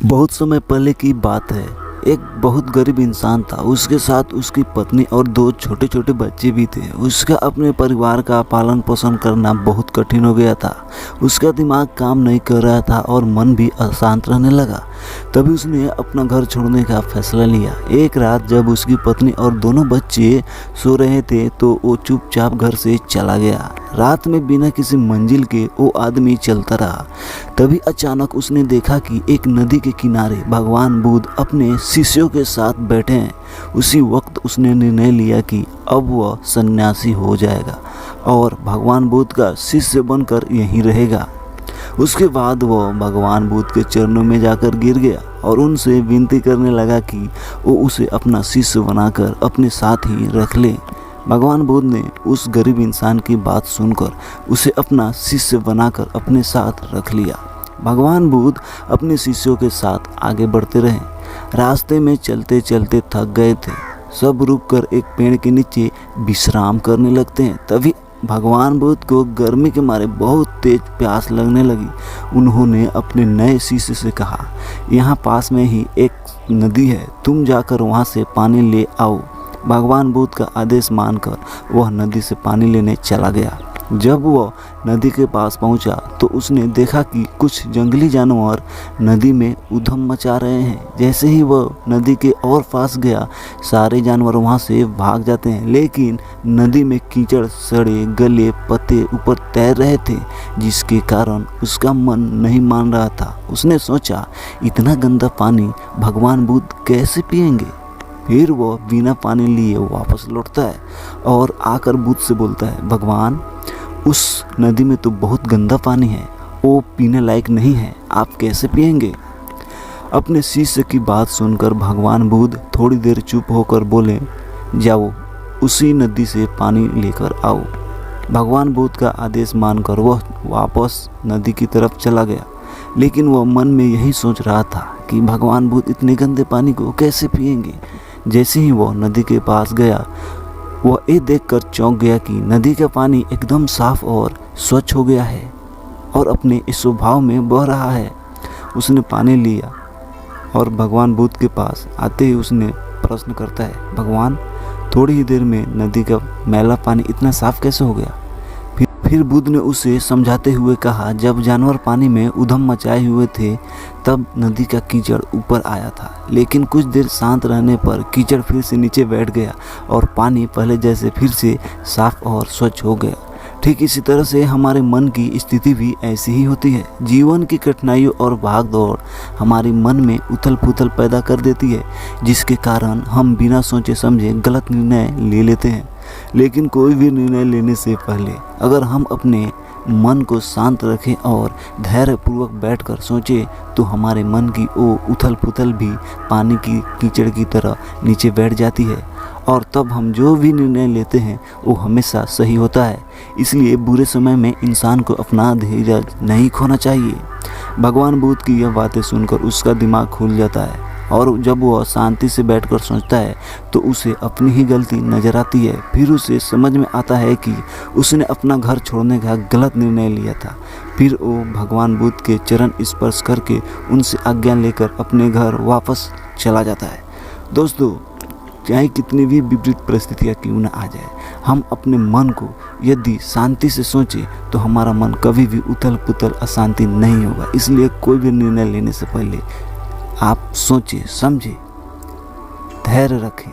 बहुत समय पहले की बात है। एक बहुत गरीब इंसान था। उसके साथ उसकी पत्नी और दो छोटे छोटे बच्चे भी थे। उसका अपने परिवार का पालन पोषण करना बहुत कठिन हो गया था। उसका दिमाग काम नहीं कर रहा था और मन भी अशांत रहने लगा। तभी उसने अपना घर छोड़ने का फैसला लिया। एक रात जब उसकी पत्नी और दोनों बच्चे सो रहे थे तो वो चुपचाप घर से चला गया। रात में बिना किसी मंजिल के वो आदमी चलता रहा। तभी अचानक उसने देखा कि एक नदी के किनारे भगवान बुद्ध अपने शिष्यों के साथ बैठे हैं। उसी वक्त उसने निर्णय लिया कि अब वह सन्यासी हो जाएगा और भगवान बुद्ध का शिष्य बनकर यहीं रहेगा। उसके बाद वह भगवान बुद्ध के चरणों में जाकर गिर गया और उनसे विनती करने लगा कि वो उसे अपना शिष्य बनाकर अपने साथ ही रख ले। भगवान बुद्ध ने उस गरीब इंसान की बात सुनकर उसे अपना शिष्य बनाकर अपने साथ रख लिया। भगवान बुद्ध अपने शिष्यों के साथ आगे बढ़ते रहे। रास्ते में चलते चलते थक गए थे। सब रुककर एक पेड़ के नीचे विश्राम करने लगते हैं। तभी भगवान बुद्ध को गर्मी के मारे बहुत तेज प्यास लगने लगी। उन्होंने अपने नए शिष्य से कहा, यहाँ पास में ही एक नदी है, तुम जाकर वहाँ से पानी ले आओ। भगवान बुद्ध का आदेश मानकर वह नदी से पानी लेने चला गया। जब वह नदी के पास पहुंचा तो उसने देखा कि कुछ जंगली जानवर नदी में उधम मचा रहे हैं। जैसे ही वह नदी के और पास गया, सारे जानवर वहां से भाग जाते हैं, लेकिन नदी में कीचड़, सड़े गले पत्ते ऊपर तैर रहे थे, जिसके कारण उसका मन नहीं मान रहा था। उसने सोचा, इतना गंदा पानी भगवान बुद्ध कैसे पिएंगे। फिर वह बिना पानी लिए वापस लौटता है और आकर बुद्ध से बोलता है, भगवान, उस नदी में तो बहुत गंदा पानी है, वो पीने लायक नहीं है, आप कैसे पिएंगे। अपने शिष्य की बात सुनकर भगवान बुद्ध थोड़ी देर चुप होकर बोले, जाओ उसी नदी से पानी लेकर आओ। भगवान बुद्ध का आदेश मानकर वह वापस नदी की तरफ चला गया, लेकिन वह मन में यही सोच रहा था कि भगवान बुद्ध इतने गंदे पानी को कैसे पिएंगे। जैसे ही वह नदी के पास गया, वह ये देखकर चौंक गया कि नदी का पानी एकदम साफ और स्वच्छ हो गया है और अपने इस स्वभाव में बह रहा है। उसने पानी लिया और भगवान बुद्ध के पास आते ही उसने प्रश्न करता है, भगवान, थोड़ी ही देर में नदी का मैला पानी इतना साफ कैसे हो गया। फिर बुद्ध ने उसे समझाते हुए कहा, जब जानवर पानी में उधम मचाए हुए थे तब नदी का कीचड़ ऊपर आया था, लेकिन कुछ देर शांत रहने पर कीचड़ फिर से नीचे बैठ गया और पानी पहले जैसे फिर से साफ और स्वच्छ हो गया। ठीक इसी तरह से हमारे मन की स्थिति भी ऐसी ही होती है। जीवन की कठिनाइयों और भाग दौड़ हमारे मन में उथल पुथल पैदा कर देती है, जिसके कारण हम बिना सोचे समझे गलत निर्णय ले लेते हैं। लेकिन कोई भी निर्णय लेने से पहले अगर हम अपने मन को शांत रखें और धैर्यपूर्वक बैठकर सोचें तो हमारे मन की वो उथल पुथल भी पानी की कीचड़ की तरह नीचे बैठ जाती है और तब हम जो भी निर्णय लेते हैं वो हमेशा सही होता है। इसलिए बुरे समय में इंसान को अपना धैर्य नहीं खोना चाहिए। भगवान बुद्ध की यह बातें सुनकर उसका दिमाग खुल जाता है और जब वह शांति से बैठकर सोचता है तो उसे अपनी ही गलती नजर आती है। फिर उसे समझ में आता है कि उसने अपना घर छोड़ने का गलत निर्णय लिया था। फिर वो भगवान बुद्ध के चरण स्पर्श करके उनसे आज्ञा लेकर अपने घर वापस चला जाता है। दोस्तों, चाहे कितनी भी विपरीत परिस्थितियाँ क्यों न आ जाए, हम अपने मन को यदि शांति से सोचें तो हमारा मन कभी भी उथल पुथल अशांति नहीं होगा। इसलिए कोई भी निर्णय लेने से पहले आप सोचें, समझें, धैर्य रखें।